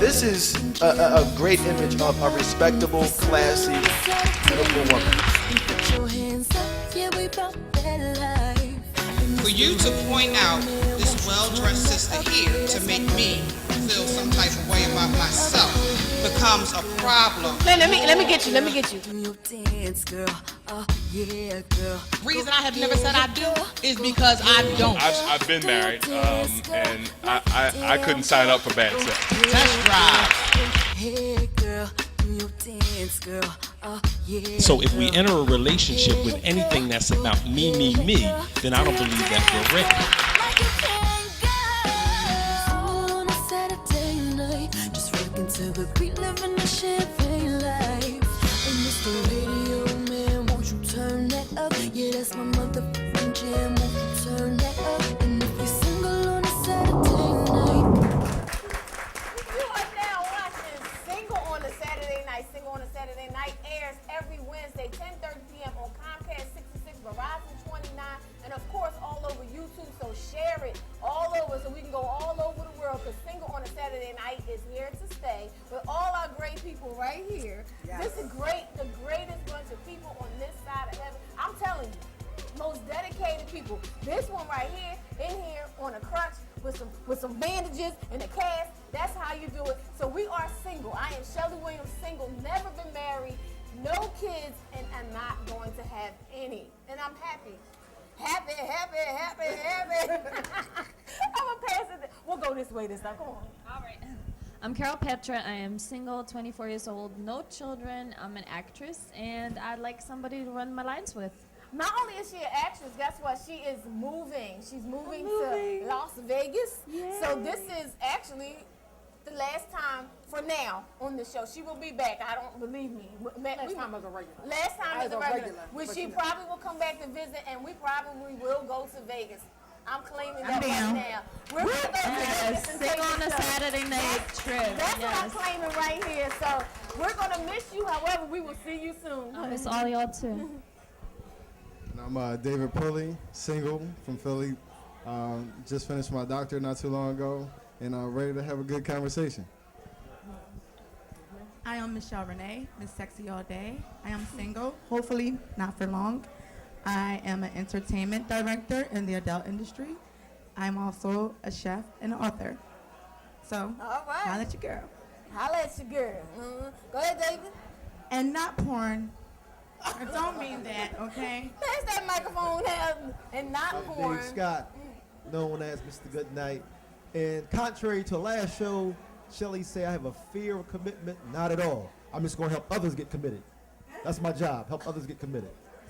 This is a great image of a respectable, classy, beautiful woman. For you to point out this well-dressed sister here to make me feel some type of way about myself becomes a problem. Let me get you. Reason I have never said I do is because I don't. I've been married, and I couldn't sign up for bad sex. Test drive. So if we enter a relationship with anything that's about me, then I don't believe that we're ready. Yeah, that's my motherfucking jam. Won't you turn that up? And if you're single on a Saturday night. You are now watching Single on a Saturday Night. Single on a Saturday Night airs every Wednesday, 10:30 p.m. on Comcast 66, Verizon 29, and of course all over YouTube. So share it all over so we can go all over the world, because Single on a Saturday Night is here to stay with all our great people right here. Yes. This is the greatest bunch of people on this side of heaven. I'm telling you, most dedicated people. This one right here, in here on a crutch with some bandages and a cast. That's how you do it. So we are single. I am Shelly Williams, single, never been married, no kids, and I'm not going to have any. And I'm happy. Happy. I'm gonna pass it. We'll go this way this time. Come on. All right. I'm Carol Petra. I am single, 24 years old, no children. I'm an actress, and I'd like somebody to run my lines with. Not only is she an actress, guess what? She is moving. She's moving to Las Vegas. Yay. So this is actually the last time for now on the show. She will be back. I don't believe me. Last time as a regular. Last time as a regular. Which she probably will come back to visit, and we probably will go to Vegas. I'm claiming that right now. We're going to go to Vegas and Sing on a Saturday night trip. That's what I'm claiming right here. So we're going to miss you. However, we will see you soon. I miss all y'all too. And I'm David Pulley, single from Philly. Just finished my doctorate not too long ago, and I'm ready to have a good conversation. I am Michelle Renee, Miss Sexy All Day. I am single, hopefully not for long. I am an entertainment director in the adult industry. I'm also a chef and an author. So, all right. Holla at your girl. Holla at your girl. Go ahead, David. And not porn. I don't mean that, okay? Pass that microphone out and not porn. Dave Scott, known as Mr. Goodnight. And contrary to last show, Shelly said I have a fear of commitment. Not at all. I'm just going to help others get committed. That's my job, help others get committed.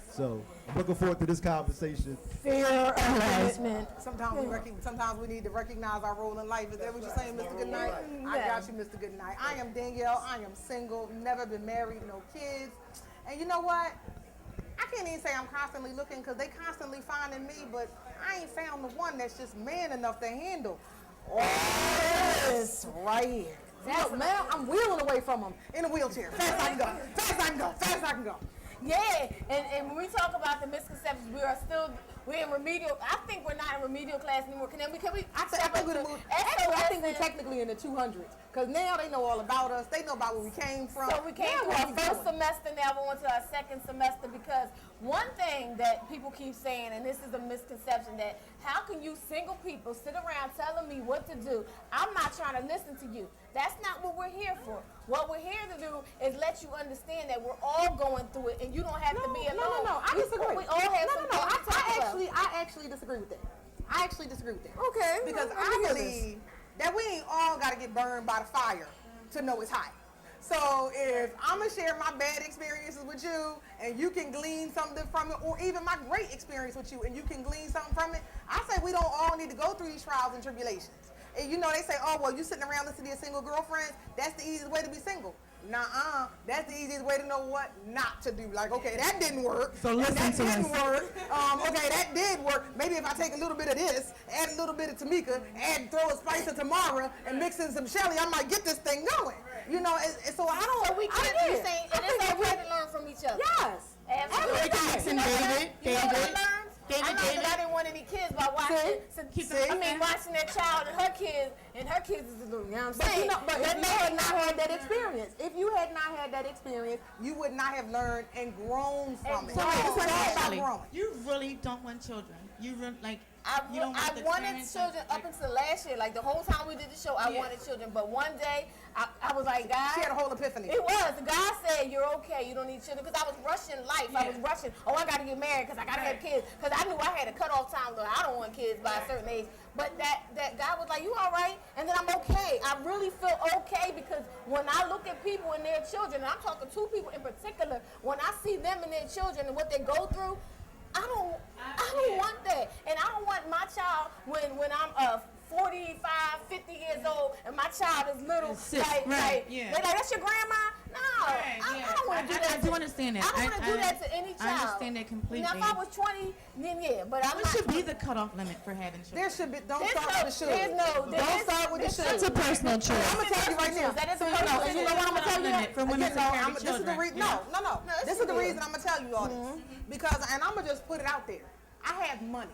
So I'm looking forward to this conversation. Fear of commitment. Sometimes we need to recognize our role in life. Is that what you're saying, Mr. Goodnight? I got you, Mr. Goodnight. I am Danielle. I am single, never been married, no kids. And you know what? I can't even say I'm constantly looking, because they constantly finding me, but I ain't found the one that's just man enough to handle. This right here. Look, man, I'm wheeling away from him in a wheelchair. Fast I can go. Fast I can go. Fast I can go. Yeah, and when we talk about the misconceptions, we're in remedial. I think we're not in remedial class anymore. Can we? I think we're technically in the 200s, because now they know all about us. They know about where we came from. So we came from our first semester, now we're on to our second semester, because one thing that people keep saying, and this is a misconception, that how can you single people sit around telling me what to do? I'm not trying to listen to you. That's not what we're here for. What we're here to do is let you understand that we're all going through it, and you don't have to be alone. No, I disagree. We all have I actually disagree with that. I actually disagree with that. Okay. Because I believe that we ain't all got to get burned by the fire to know it's hot. So if I'm going to share my bad experiences with you, and you can glean something from it, or even my great experience with you, and you can glean something from it, I say we don't all need to go through these trials and tribulations. And you know, they say, oh, well, you sitting around listening to your single girlfriends, that's the easiest way to be single. Nuh-uh, that's the easiest way to know what not to do. Like, okay, that didn't work. So listen to us. That didn't work. Okay, that did work. Maybe if I take a little bit of this, add a little bit of Tamika, throw a spice of Tamara, and mix in some Shelly, I might get this thing going. You know, and so I don't. So we can't do saying it is okay to learn from each other. Yes. Absolutely. David. I didn't want any kids by watching watching that child and her kids is little, you know what I'm saying? But if you had not had that experience, you would not have learned and grown from it. You really don't want children. You really, like, I wanted children up until last year. Like the whole time we did the show, I wanted children. But one day, I was like, God. She had a whole epiphany. It was. God said, you're okay. You don't need children. Because I was rushing life. I was rushing. Oh, I got to get married because I got to have kids. Because I knew I had a cutoff time. Though I don't want kids by a certain age. But that God was like, you all right? And then I'm okay. I really feel okay because when I look at people and their children, and I'm talking two people in particular, when I see them and their children and what they go through, I don't want that. And I don't want my child when I'm 45, 50 years old and my child is little. They're like, that's your grandma? No, I don't want to do that. I do understand that. I don't want to do that to any child. I understand that completely. Now, if I was 20, then yeah, but I'm What should be the cutoff limit for having children? There should be. Don't start with the shoes. Don't start with the shoes. That's a personal choice. I'm gonna tell you right now. That is a personal choice. You know what I'm gonna tell you? For women to carry This is the reason. No. This is the reason I'm gonna tell you all this because, and I'm gonna just put it out there. I have money.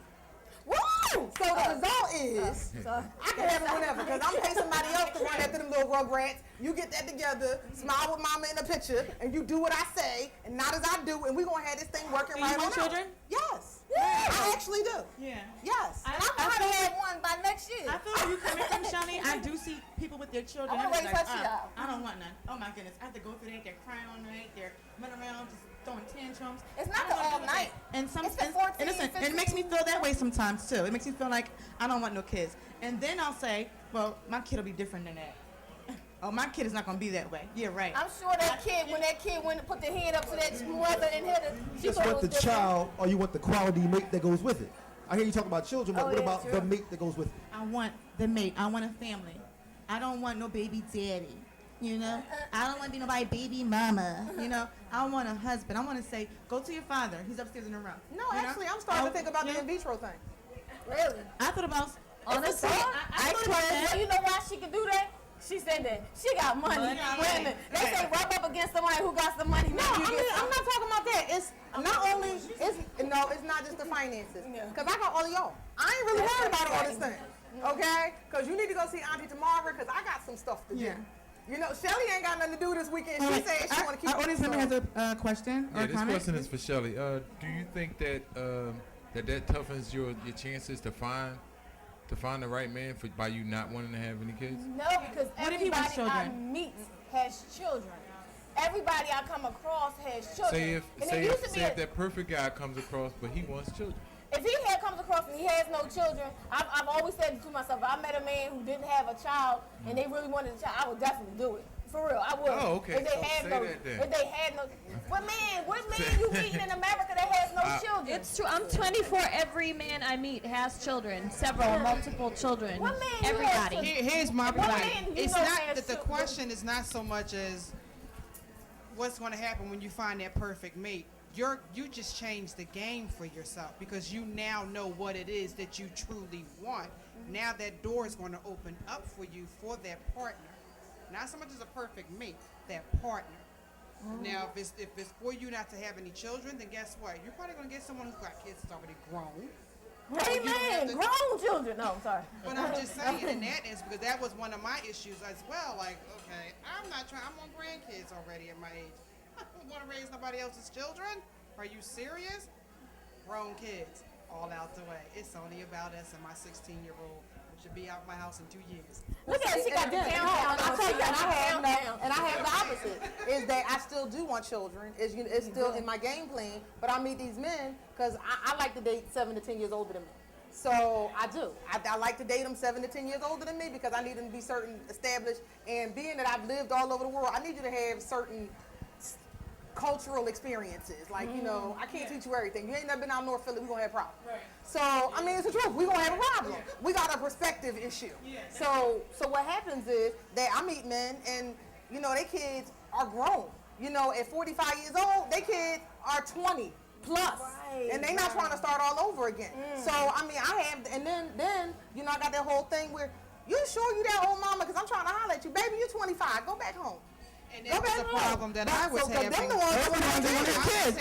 Woo! So the result is, I can have it whenever, because I'm paying somebody else to run after them little rugrats. You get that together, smile with mama in the picture, and you do what I say, and not as I do, and we're going to have this thing working right on. You want children? Yes. I actually do. Yeah. Yes. And I'm going to have one by next year. I feel you coming from, Shelly. I do see people with their children. I want to raise her child. I don't want none. Oh, my goodness. I have to go through that. They're crying all night. They're running around just throwing tantrums. It's not the all night. And some, it's the 14, and listen, 15. it makes me feel that way sometimes too. It makes me feel like I don't want no kids. And then I'll say, well, my kid will be different than that. Oh, my kid is not gonna be that way. Yeah, right. I'm sure that kid, when that kid went to put their hand up to that mother and hit her, she Just thought it want was the different. child, or you want the quality mate that goes with it. I hear you talk about children, but Oh, what yeah, about true. the mate that goes with it? I want the mate. I want a family. I don't want no baby daddy. You know, I don't want to be nobody baby mama. You know, I want a husband. I want to say, go to your father. He's upstairs in the room. No, actually, I'm starting to think about the in vitro thing. Really? I thought about. Honestly, I told her, you know why she can do that? She said that she got money. Women, they say rub up against somebody who got some money. No, I'm not talking about that. It's not only, it's not just the finances. Because I got all of y'all. I ain't really worried about all this thing. Okay? Because you need to go see Auntie tomorrow because I got some stuff to do. Yeah. You know, Shelly ain't got nothing to do this weekend. She said she want to keep Our audience member has a question or Yeah, this comment. question is for Shelly. Do you think that that toughens your chances to find the right man by you not wanting to have any kids? No, because What if he wants everybody I children? meet has children. Everybody I come across has children. Say if that perfect guy comes across, but he wants children. If he comes across and he has no children, I've always said to myself, if I met a man who didn't have a child and they really wanted a child, I would definitely do it. For real, I would. Oh, okay. If they So had say no, that then. if they had no, what man you meeting in America that has no children? It's true. I'm 24. Every man I meet has children. Several, multiple children. What man you Everybody. have Here's my What point. man do you It's know not has that the children? question is not so much as what's going to happen when you find that perfect mate. You just changed the game for yourself because you now know what it is that you truly want. Now that door is going to open up for you for that partner. Not so much as a perfect mate, that partner. Now, if it's for you not to have any children, then guess what? You're probably going to get someone who's got kids that's already grown. Amen. Grown children. No, I'm sorry. But I'm just saying in that instance, because that was one of my issues as well. Like, okay, I'm on grandkids already at my age. I don't want to raise nobody else's children. Are you serious? Grown kids, all out the way. It's only about us and my 16-year-old, which should be out my house in 2 years. Look at her, she got the countdown. I tell you, and I have the opposite. Is that I still do want children. It's still in my game plan. But I meet these men because I like to date 7 to 10 years older than me. So I do. I like to date them 7 to 10 years older than me because I need them to be certain established. And being that I've lived all over the world, I need you to have certain cultural experiences. Like, you know, I can't teach you everything. You ain't never been out North Philly, we're going to have problems. Right. So, I mean, it's the truth. We're going to have a problem. We got a perspective issue. So what happens is that I meet men and, you know, their kids are grown. You know, at 45 years old, their kids are 20 plus. Right, and they not trying to start all over again. So, I mean, I have, and then, you know, I got that whole thing where, you sure you that old mama? Because I'm trying to holler at you. Baby, you're 25. Go back home. And that was a problem that I was having. Them the ones that want to have kids.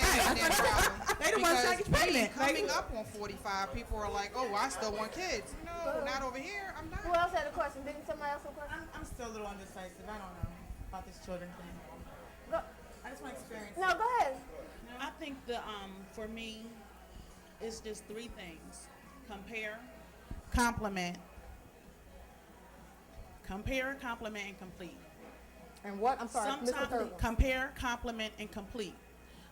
They the ones trying to get pregnant. Coming up on 45, people are like, "Oh, I still want kids." No, not over here. I'm not. Who else had a question? Didn't somebody else have a question? I'm still a little undecisive. I don't know about this children thing. Go. I just want to experience. No, go ahead. I think for me, it's just three things: compare, compliment, and complete. And what? I'm sorry. Sometimes compare, compliment, and complete.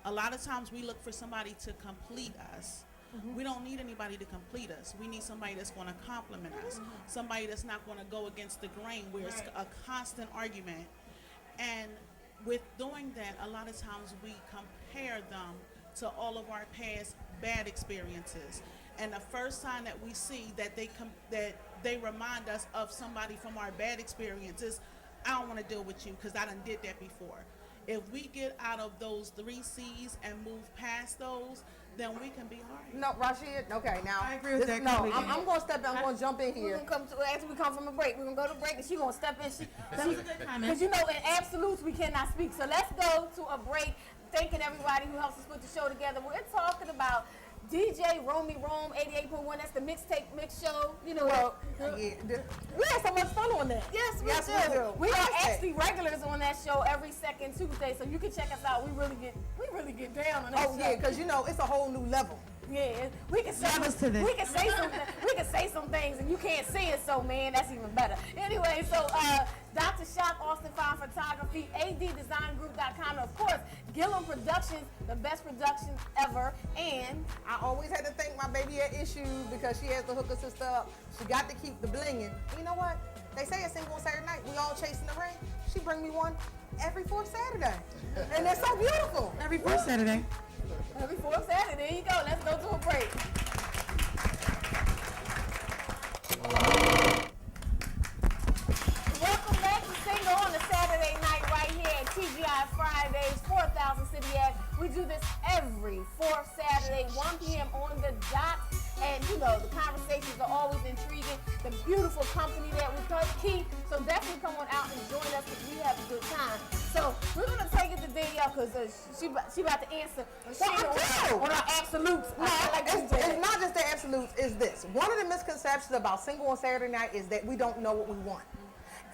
A lot of times we look for somebody to complete us. We don't need anybody to complete us. We need somebody that's going to compliment us. Somebody that's not going to go against the grain where it's a constant argument. And with doing that, a lot of times we compare them to all of our past bad experiences. And the first sign that we see that they remind us of somebody from our bad experiences, I don't want to deal with you because I done did that before. If we get out of those 3 C's and move past those, then we can be all right. No, Rashid. Okay, now I agree with that No, completely. I'm going to step in. I'm going to jump in here. We're gonna after we come from a break. We're gonna go to break, and she's gonna step in. Because comment. in absolutes we cannot speak. So let's go to a break. Thanking everybody who helps us put the show together. We're talking about DJ Romy Rome 88.1. That's the mixtape mix show. You know what? We had so much fun on that. Yes, we do. We are actually regulars on that show every second Tuesday, so you can check us out. We really get down on that show. Oh yeah, because it's a whole new level. Yeah, we can say some things and you can't see it, so man, that's even better. Anyway, so Dr. Shock, Austin Fine Photography, ADDesignGroup.com, and of course, Gillum Productions, the best productions ever. And I always had to thank my baby at Issue because she has to hook her sister up. She got to keep the blinging. You know what? They say a single Saturday night, we all chasing the ring. She bring me one every 4th Saturday. And they're so beautiful. Every 4th Saturday. Every 4th Saturday, there you go. Let's go to a break. Welcome back to Single on a Saturday night right here at TGI Fridays, 4000 City Ave. We do this every 4th Saturday, 1 p.m. on the dot. And the conversations are always intriguing. The beautiful company that we keep. So definitely come on out and join us because we have a good time. So we're going to take it to Danielle because she about to answer on our absolutes. No, it's not just the absolutes, it's this. One of the misconceptions about Single on Saturday night is that we don't know what we want.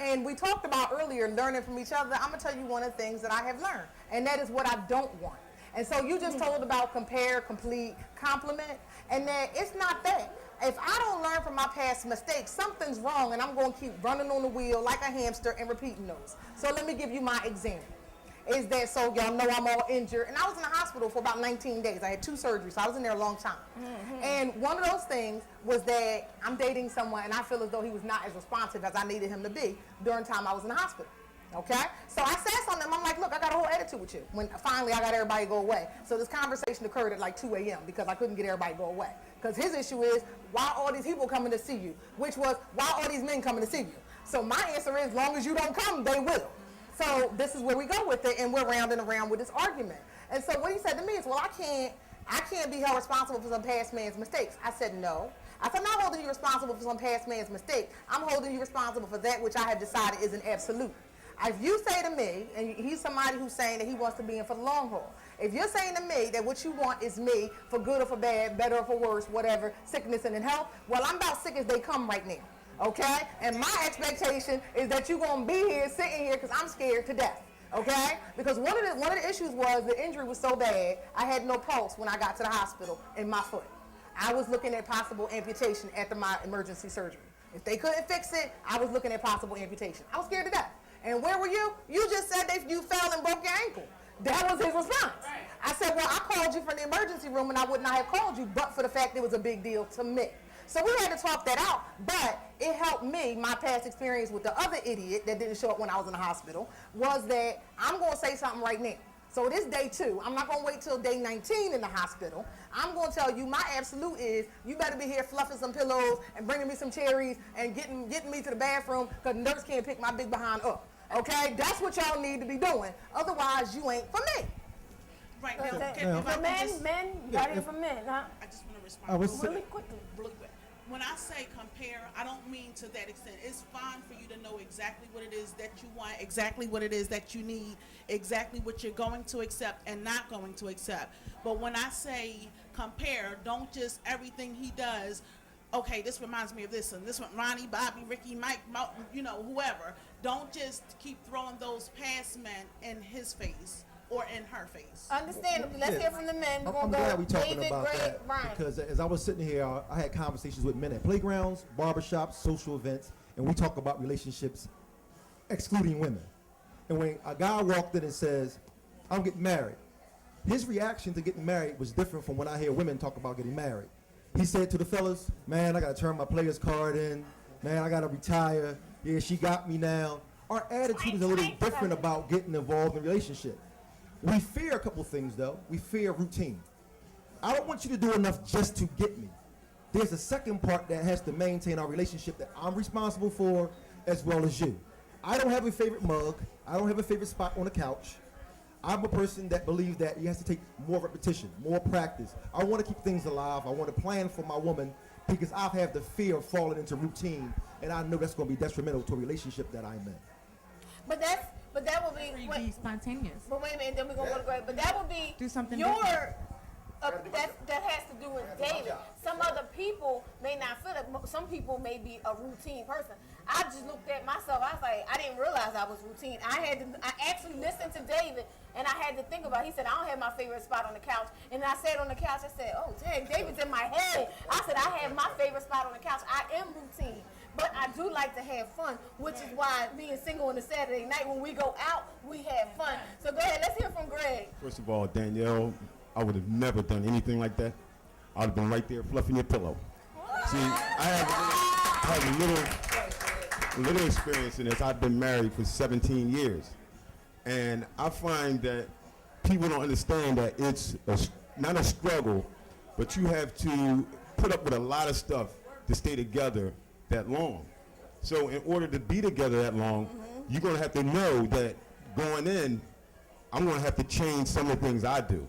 And we talked about earlier learning from each other. I'm going to tell you one of the things that I have learned, and that is what I don't want. And so you just told about compare, complete, compliment, and that it's not that. If I don't learn from my past mistakes, something's wrong, and I'm going to keep running on the wheel like a hamster and repeating those. So let me give you my example. Is that so y'all know I'm all injured, and I was in the hospital for about 19 days. I had 2 surgeries, so I was in there a long time. And one of those things was that I'm dating someone, and I feel as though he was not as responsive as I needed him to be during the time I was in the hospital. Okay? So I said something, I'm like, look, I got a whole attitude with you. When finally I got everybody to go away. So this conversation occurred at like 2 a.m. because I couldn't get everybody to go away. Because his issue is, why all these people coming to see you? Which was, why all these men coming to see you? So my answer is, as long as you don't come, they will. So this is where we go with it, and we're round and around with this argument. And so what he said to me is, well, I can't be held responsible for some past man's mistakes. I said, no. I said, I'm not holding you responsible for some past man's mistake. I'm holding you responsible for that which I have decided is an absolute. If you say to me, and he's somebody who's saying that he wants to be in for the long haul. If you're saying to me that what you want is me for good or for bad, better or for worse, whatever, sickness and in health, well, I'm about sick as they come right now, okay? And my expectation is that you're going to be here, sitting here, because I'm scared to death, okay? Because one of the issues was the injury was so bad, I had no pulse when I got to the hospital in my foot. I was looking at possible amputation after my emergency surgery. If they couldn't fix it, I was looking at possible amputation. I was scared to death. And where were you? You just said that you fell and broke your ankle. That was his response. I said, well, I called you from the emergency room and I would not have called you but for the fact it was a big deal to me. So we had to talk that out, but it helped me, my past experience with the other idiot that didn't show up when I was in the hospital, was that I'm going to say something right now. So this day 2, I'm not going to wait till day 19 in the hospital. I'm going to tell you my absolute is you better be here fluffing some pillows and bringing me some cherries and getting me to the bathroom because the nurse can't pick my big behind up. Okay? That's what y'all need to be doing. Otherwise, you ain't for me. Right now, for men, ready for men, huh? I just want to respond really quickly. when I say compare, I don't mean to that extent. It's fine for you to know exactly what it is that you want, exactly what it is that you need, exactly what you're going to accept and not going to accept. But when I say compare, don't just everything he does, okay, this reminds me of this, and this one, Ronnie, Bobby, Ricky, Mike, whoever. Don't just keep throwing those past men in his face or in her face. Understandably. Let's hear from the men. We're I'm gonna glad go we're talking David, about Greg, that Brian. because as I was sitting here, I had conversations with men at playgrounds, barbershops, social events, and we talk about relationships excluding women. And when a guy walked in and says, I'm getting married, his reaction to getting married was different from when I hear women talk about getting married. He said to the fellas, man, I got to turn my player's card in. Man, I got to retire. Yeah, she got me now. Our attitude is a little different about getting involved in a relationship. We fear a couple things, though. We fear routine. I don't want you to do enough just to get me. There's a second part that has to maintain our relationship that I'm responsible for as well as you. I don't have a favorite mug. I don't have a favorite spot on the couch. I'm a person that believes that you have to take more repetition, more practice. I want to keep things alive. I want to plan for my woman because I have the fear of falling into routine, and I know that's going to be detrimental to a relationship that I'm in. But that would be Be spontaneous. But wait a minute, then we're gonna go to Greg. But that would be Do something your different. that has to do with David. Some other people may not feel it. Some people may be a routine person. I just looked at myself. I was like, I didn't realize I was routine. I actually listened to David, and I had to think about it. He said, I don't have my favorite spot on the couch. And I sat on the couch. I said, oh, dang, David's in my head. I said, I have my favorite spot on the couch. I am routine. But I do like to have fun, which is why being single on a Saturday night, when we go out, we have fun. So go ahead, let's hear from Greg. First of all, Danielle, I would have never done anything like that. I would have been right there fluffing your pillow. See, I have a little experience in this. I've been married for 17 years. And I find that people don't understand that it's not a struggle, but you have to put up with a lot of stuff to stay together that long. So in order to be together that long, you're going to have to know that going in, I'm going to have to change some of the things I do.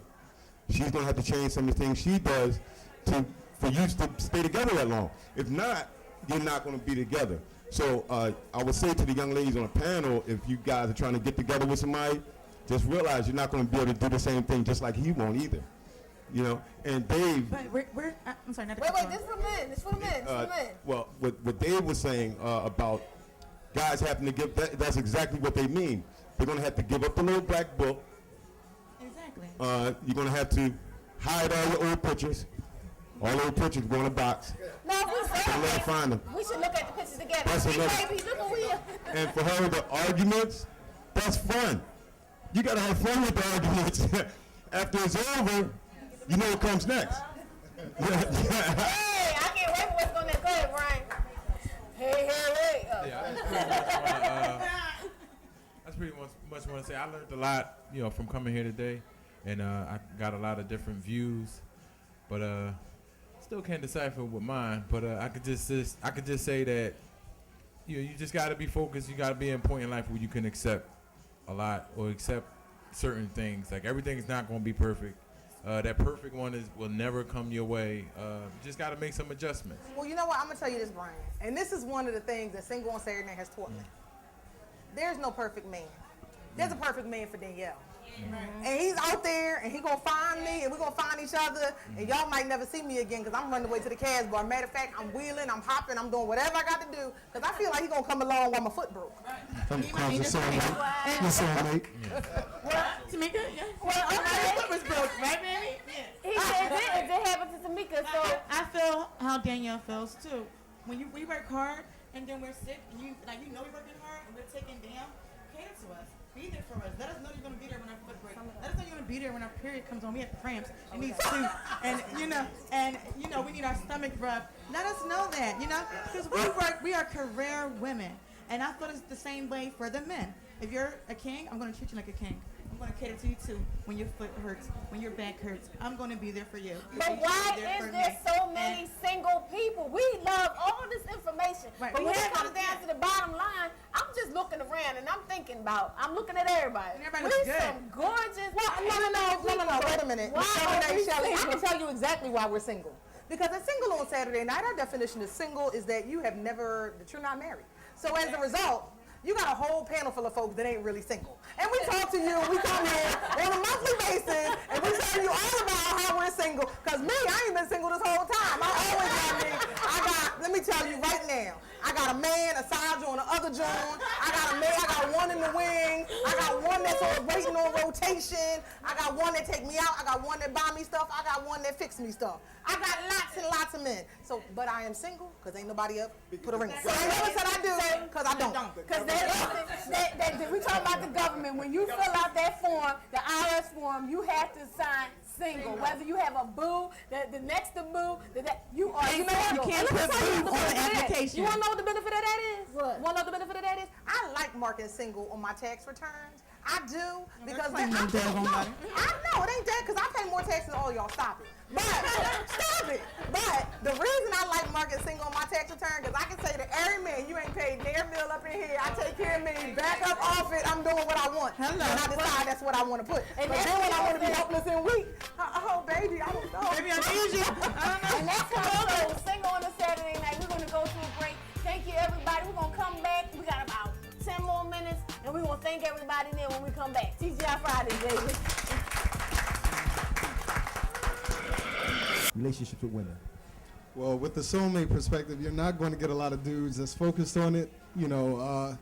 She's going to have to change some of the things she does for you to stay together that long. If not, you're not going to be together. So I would say to the young ladies on the panel, if you guys are trying to get together with somebody, just realize you're not going to be able to do the same thing just like he won't either. You know, and Dave. But I'm sorry, not to Wait, cut you this off. for men. This for men. This for men. Well, what Dave was saying about guys having to give, that's exactly what they mean. They're going to have to give up the little black book. Exactly. You're going to have to hide all your old pictures. All old pictures go in a box. No, if we And let her say find them. we should look at the pictures together. That's See, another- baby, look what we are. And for her, the arguments, that's fun. You got to have fun with the arguments. After it's over, you know what comes next. Hey, I can't wait for what's going to go ahead, Brian. Hey. Oh. That's pretty much what I say. I learned a lot, from coming here today, and I got a lot of different views, but still can't decipher with mine. But I could just say that you just got to be focused. You got to be in a point in life where you can accept a lot or accept certain things. Like everything's not going to be perfect. That perfect one will never come your way. Just got to make some adjustments. Well, you know what? I'm going to tell you this, Brian. And this is one of the things that Single on Saturday Night has taught me. There's no perfect man. There's a perfect man for Danielle. And he's out there, and he's going to find me, and we're going to find each other, and y'all might never see me again because I'm running away to the Cas bar. Matter of fact, I'm wheeling, I'm hopping, I'm doing whatever I got to do because I feel like he's going to come along while my foot broke. Tamika, yeah. Well, okay. Foot was broke, right, baby? He said it did happen to Tamika, so. I feel how Danielle feels too. When we work hard and then we're sick and you know we're working hard and we're taken down, cater to us. Be there for us. Let us know you're gonna be there when our foot breaks. Let us know you're gonna be there when our period comes on. We have cramps and need soup, and we need our stomach rubbed. Let us know that, because we are career women, and I feel it's the same way for the men. If you're a king, I'm gonna treat you like a king. I'm going to cater to you too. When your foot hurts, when your back hurts, I'm going to be there for you. But why is there so many single people? We love all this information. Right. But when it comes down to the bottom line, I'm just looking around and I'm looking at everybody. Everybody We looks good. some gorgeous. No, wait a minute. Why are we Shelly, I single? can tell you exactly why we're single. Because a single on Saturday night, our definition of single is that you're not married. So as a result, you got a whole panel full of folks that ain't really single. And we talk to you, we come here on a monthly basis, and we tell you all about how we're single. Because me, I ain't been single this whole time. I always got me. Let me tell you right now, I got a man, a side on the other joint. I got a man, I got one in the wings. I got one that's waiting on rotation. I got one that take me out. I got one that buy me stuff. I got one that fix me stuff. I got lots and lots of men. So, but I am single because ain't nobody up put a ring on. So I never said I do because I don't. Because we talk about the government. When you fill out that form, the IRS form, you have to sign single. Whether you have a boo, the next to boo, you are single. You can't put boo on the application. You want to know what the benefit of that is? What? Want to know what the benefit of that is? I like marking single on my tax returns. I do because I know it ain't that because I pay more taxes than all y'all. Stop it. But stop it. But the reason I like marking single on my tax return because I can say to every man, you ain't paid their bill up in here. I take care of me, back up off it. I'm doing what I want. And I decide that's what I want to put. And but then when I want to be helpless and weak, oh baby, I don't know. Baby, I need you. And that's how single on a Saturday night. We're gonna go to a break. Thank you, everybody. We're gonna come back. We got about 10 more minutes, and we're gonna thank everybody then when we come back. TGI Fridays, baby. Relationships with women. Well, with the soulmate perspective, you're not going to get a lot of dudes that's focused on it. You know,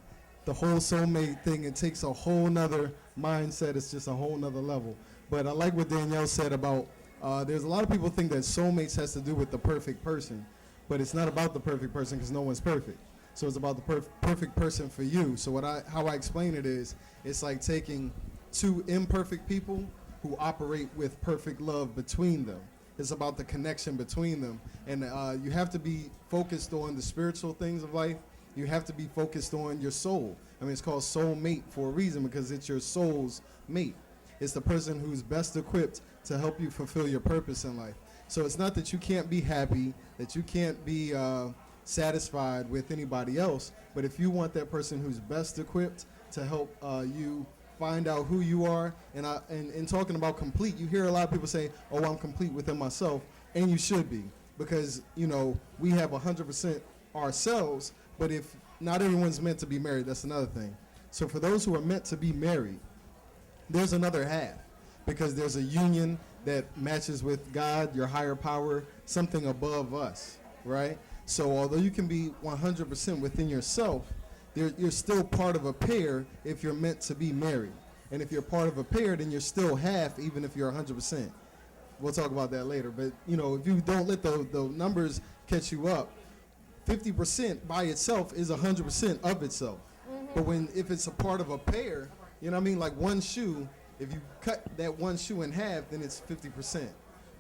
the whole soulmate thing, it takes a whole nother mindset. It's just a whole nother level. But I like what Danielle said about, there's a lot of people think that soulmates has to do with the perfect person. But it's not about the perfect person because no one's perfect. So it's about the perfect person for you. So how I explain it is, it's like taking two imperfect people who operate with perfect love between them. It's about the connection between them. And you have to be focused on the spiritual things of life. You have to be focused on your soul. I mean, it's called soul mate for a reason because it's your soul's mate. It's the person who's best equipped to help you fulfill your purpose in life. So it's not that you can't be happy, that you can't be satisfied with anybody else, but if you want that person who's best equipped to help you find out who you are, and in talking about complete, you hear a lot of people say, oh, I'm complete within myself, and you should be, because, you know, we have 100% ourselves, but if not everyone's meant to be married, that's another thing. So for those who are meant to be married, there's another half, because there's a union that matches with God, your higher power, something above us, right? So although you can be 100% within yourself, you're still part of a pair if you're meant to be married. And if you're part of a pair, then you're still half, even if you're 100%. We'll talk about that later. But, you know, if you don't let the numbers catch you up, 50% by itself is 100% of itself. But if it's a part of a pair, you know what I mean? Like one shoe, if you cut that one shoe in half, then it's 50%.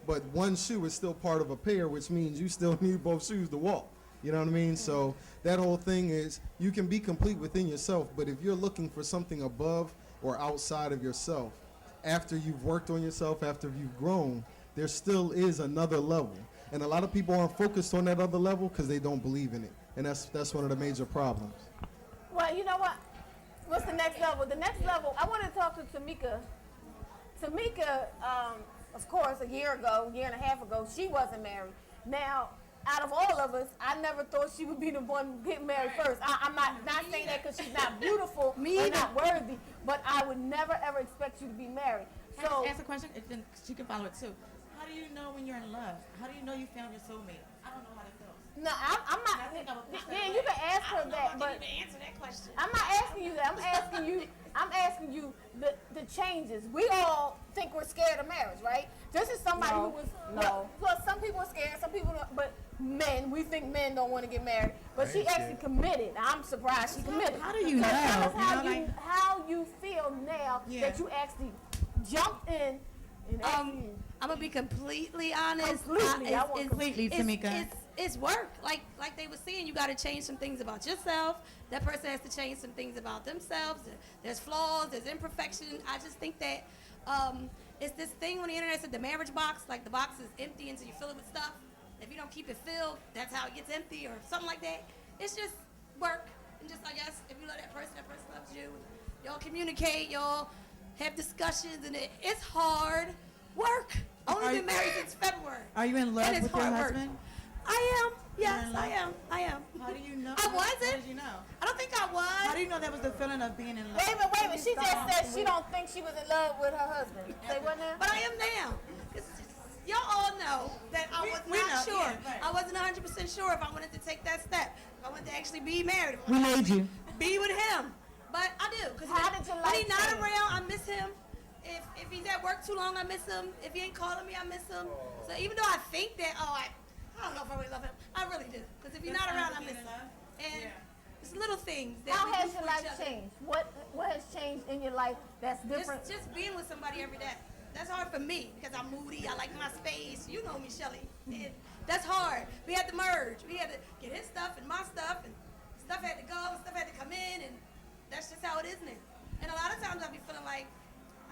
But one shoe is still part of a pair, which means you still need both shoes to walk. You know what I mean? So that whole thing is you can be complete within yourself, but if you're looking for something above or outside of yourself, after you've worked on yourself, after you've grown, there still is another level. And a lot of people aren't focused on that other level because they don't believe in it. And that's one of the major problems. Well, you know what? What's the next level? The next level, I want to talk to Tamika. Tamika, of course, a year and a half ago, she wasn't married. Now, out of all of us, I never thought she would be the one getting married first. I'm not saying that because she's not beautiful or not worthy, but I would never, ever expect you to be married. So, ask a question, and then she can follow it too. How do you know when you're in love? How do you know you found your soulmate? I don't know how that feels. No, I'm not. Yeah, you can ask her that, but answer that question. I'm not asking you that. I'm asking you the changes. We all think we're scared of marriage, right? This is somebody who was Well, some people are scared, some people don't, but we think men don't want to get married. But she actually committed. I'm surprised she committed. How do you know? Tell us how you feel now that you actually jumped in. I'm gonna be completely honest. Completely, Tamika. It's work. Like they were saying, you got to change some things about yourself. That person has to change some things about themselves. There's flaws. There's imperfection. I just think that it's this thing on the internet said the marriage box. Like the box is empty until you fill it with stuff. If you don't keep it filled, that's how it gets empty or something like that. It's just work. And just, I guess, if you love that person loves you. Y'all communicate. Y'all have discussions, and it's hard work. Only been married since February. Are you in love And it's with your hard work. husband? I am. Yes, I am. I am. How do you know? I wasn't. How did you know? I don't think I was. How do you know that was the feeling of being in love? Wait a minute. She just said she don't think she was in love with her husband. Say what now? But I am now. 'Cause y'all all know that I was we not know, sure. yeah, right. I wasn't 100% sure if I wanted to take that step. If I wanted to actually be married. We made you. Be with him. But I do. Because How did your when he's life not change? around, I miss him. If he's at work too long, I miss him. If he ain't calling me, I miss him. So even though I think that, I don't know if I really love him. I really do. Because if he's not around, I miss him. And it's little things. That How we has do your for each life other. changed? What has changed in your life that's different? Just being with somebody every day. That's hard for me because I'm moody. I like my space. You know me, Shelly. That's hard. We had to merge. We had to get his stuff and my stuff, and stuff had to go, and stuff had to come in, and that's just how it is now. And a lot of times I'll be feeling like,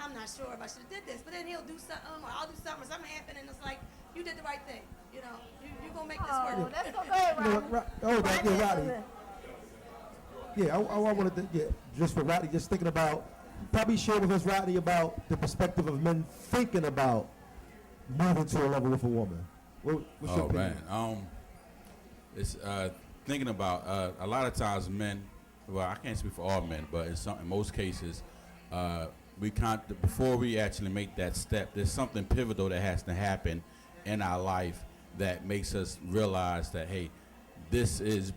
I'm not sure if I should have did this, but then he'll do something, or I'll do something, or something happen, and it's like, you did the right thing. You know, you're going to make this work. Oh, let's go ahead, You know Rodney. what, Rodney. Yeah, I wanted to, just for Rodney, just thinking about, probably share with us, Rodney, about the perspective of men thinking about moving to a level with a woman. What's your opinion? Man, it's thinking about a lot of times men. Well, I can't speak for all men, but in most cases, before we actually make that step, there's something pivotal that has to happen in our life that makes us realize that, hey, this is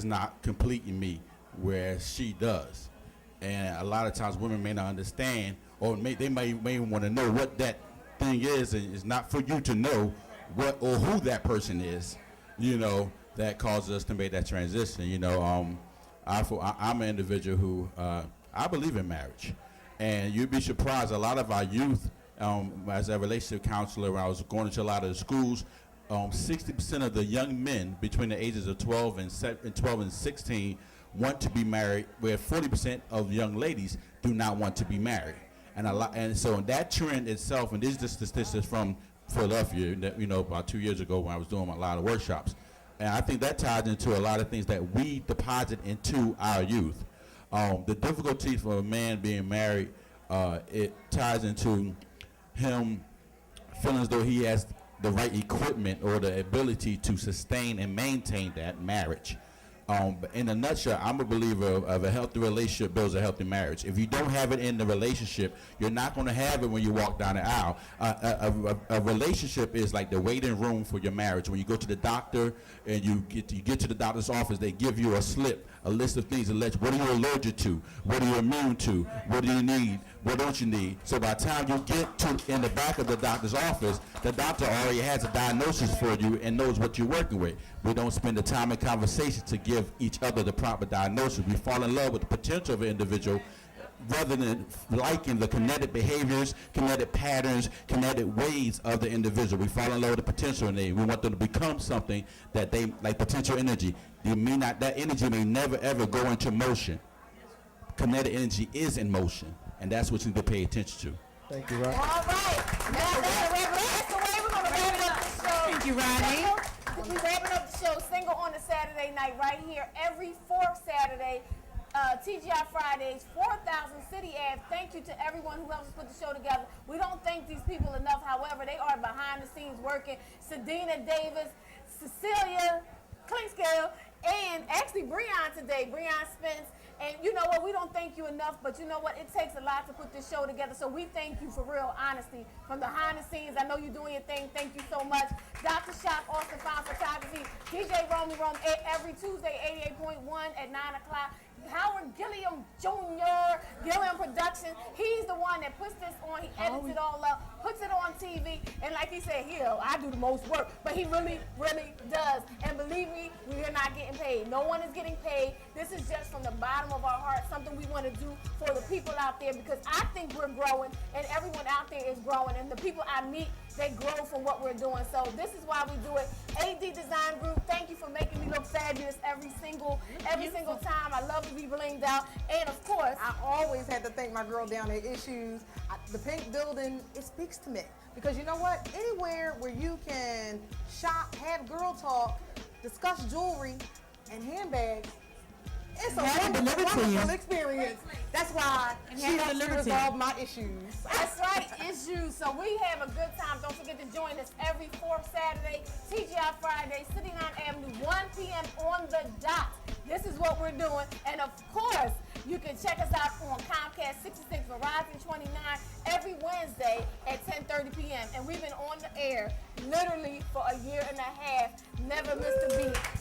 not completing me, whereas she does. And a lot of times women may not understand, or they may want to know what that thing is, and it's not for you to know what or who that person is, that causes us to make that transition. I'm an individual who I believe in marriage, and you'd be surprised. A lot of our youth, as a relationship counselor, when I was going to a lot of the schools, 60% of the young men between the ages of 12 and 16 want to be married, where 40% of young ladies do not want to be married. And so that trend itself, and this is the statistics from Philadelphia, about 2 years ago when I was doing a lot of workshops. And I think that ties into a lot of things that we deposit into our youth. The difficulty for a man being married, it ties into him feeling as though he has the right equipment or the ability to sustain and maintain that marriage. But in a nutshell, I'm a believer of a healthy relationship builds a healthy marriage. If you don't have it in the relationship, you're not going to have it when you walk down the aisle. A relationship is like the waiting room for your marriage. When you go to the doctor and you get to the doctor's office, they give you a slip, a list of things. What are you allergic to? What are you immune to? What do you need? What don't you need? So by the time you get to in the back of the doctor's office, the doctor already has a diagnosis for you and knows what you're working with. We don't spend the time in conversation to give each other the proper diagnosis. We fall in love with the potential of an individual rather than liking the kinetic behaviors, kinetic patterns, kinetic ways of the individual. We fall in love with the potential in them. We want them to become something that they, like potential energy. That energy may never ever go into motion. Kinetic energy is in motion, and that's what you need to pay attention to. Thank you, Rodney. All right. Now that's the way we're going to wrap up the show. Thank you, Rodney. We're wrapping up the show Single on a Saturday night right here every fourth Saturday. TGI Fridays, 4000 City Ave. Thank you to everyone who helps us put the show together. We don't thank these people enough. However, they are behind the scenes working. Sedina Davis, Cecilia Clinkscale, and actually Breon today, Breon Spence. And you know what, we don't thank you enough, but you know what, it takes a lot to put this show together, so we thank you for real honesty from behind the scenes. I know you're doing your thing. Thank you so much. Dr. Shop, Austin Fine Photography, DJ Romy Rome, every Tuesday, 88.1 at 9 o'clock. Howard Gilliam Jr., Gilliam Productions, he's the one that puts this on, he edits it all up, puts it on TV, and like he said, I do the most work, but he really, really does. And believe me, we are not getting paid. No one is getting paid. This is just from the bottom of our heart, something we want to do for the people out there, because I think we're growing, and everyone out there is growing, and the people I meet, they grow from what we're doing. So this is why we do it. AD Design Group, thank you for making me look fabulous every single time. I love to be blinged out. And of course, I always had to thank my girl down at Issues. The Pink Building, it speaks to me. Because you know what? Anywhere where you can shop, have girl talk, discuss jewelry and handbags, it's a wonderful experience. That's why she helps me resolve my issues. That's right. right issues. So we have a good time. Don't forget to join us every fourth Saturday, TGI Friday, City Line Avenue, 1 p.m. on the dot. This is what we're doing. And of course, you can check us out on Comcast 66, Verizon 29, every Wednesday at 10:30 p.m. And we've been on the air literally for a year and a half. Never missed a beat.